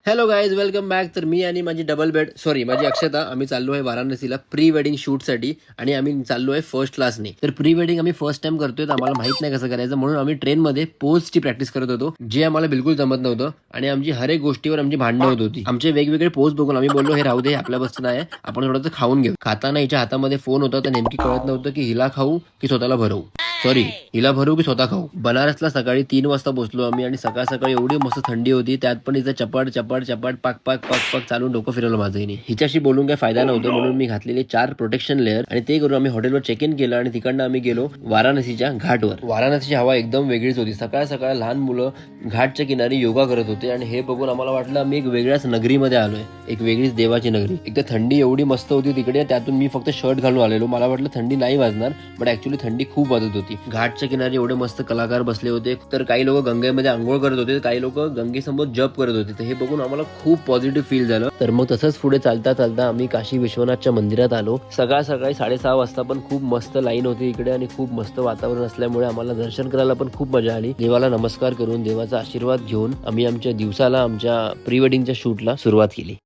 Hello guys, welcome back. तर मी आणि माझी माझी अक्षता आम्ही चाललो आहे वाराणसीला प्री वेडिंग शूटसाठी आणि आम्ही चाललो आहे फर्स्ट क्लासने. तर प्री वेडिंग आम्ही फर्स्ट टाइम करतोय, तर आम्हाला माहित नाही कसं करायचं, म्हणून आम्ही ट्रेनमध्ये पोजची प्रॅक्टिस करत होतो, जे आम्हाला बिलकुल जमत नव्हतं आणि आमची हर एक गोष्टीवर आमची भांडणं होत होती. आमचे वेगवेगळे पोज बघून आम्ही बोललो, हे राहू दे, आपल्या बसचं नाही, आपण थोडंसं खाऊन घेऊ. खाताना हिच्या हातामध्ये फोन होता, तर नेमकी कळत नव्हतं की हिला खाऊ की स्वतःला भरवू. हिला भरू की स्वतः खाऊ. बनारसला सकाळी 3 वाजता पोहोचलो आम्ही आणि सकाळ सकाळी एवढी मस्त थंडी होती, त्यात पण हिचं चपाट चपाट चपाट पाक पाक पाक पाक चालून डोकं फिरवलं माझं हिने. हिच्याशी बोलून काही फायदा नव्हतं, म्हणून मी घातलेले 4 प्रोटेक्शन लेअर आणि ते करून आम्ही हॉटेलवर चेक इन केलं आणि तिकडनं आम्ही गेलो वाराणसीच्या घाटवर. वाराणसीची हवा एकदम वेगळीच होती. सकाळ सकाळ लहान मुलं घाटच्या किनारी योगा करत होते आणि हे बघून आम्हाला वाटलं आम्ही एक वेगळ्याच नगरीमध्ये आलोय, एक वेगळीच देवाची नगरी. एकदा थंडी एवढी मस्त होती तिकडे, त्यातून मी फक्त शर्ट घालून आलेलो. मला वाटलं थंडी नाही वाजणार, बट ऍक्च्युली थंडी खूप वाजत होती. घाटच्या किनारी एवढे मस्त कलाकार बसले होते, तर काही लोक गंगेमध्ये आंघोळ करत होते, काही लोक गंगेसमोर जप करत होते. तर हे बघून आम्हाला खूप पॉझिटिव्ह फील झालं. तर मग तसंच पुढे चालता चालता आम्ही काशी विश्वनाथच्या मंदिरात आलो. सकाळ सकाळी 6:30 वाजता पण खूप मस्त लाईन होती इकडे आणि खूप मस्त वातावरण असल्यामुळे आम्हाला दर्शन करायला पण खूप मजा आली. देवाला नमस्कार करून देवाचा आशीर्वाद घेऊन आम्ही आमच्या दिवसाला, आमच्या प्री वेडिंगच्या शूटला सुरुवात केली.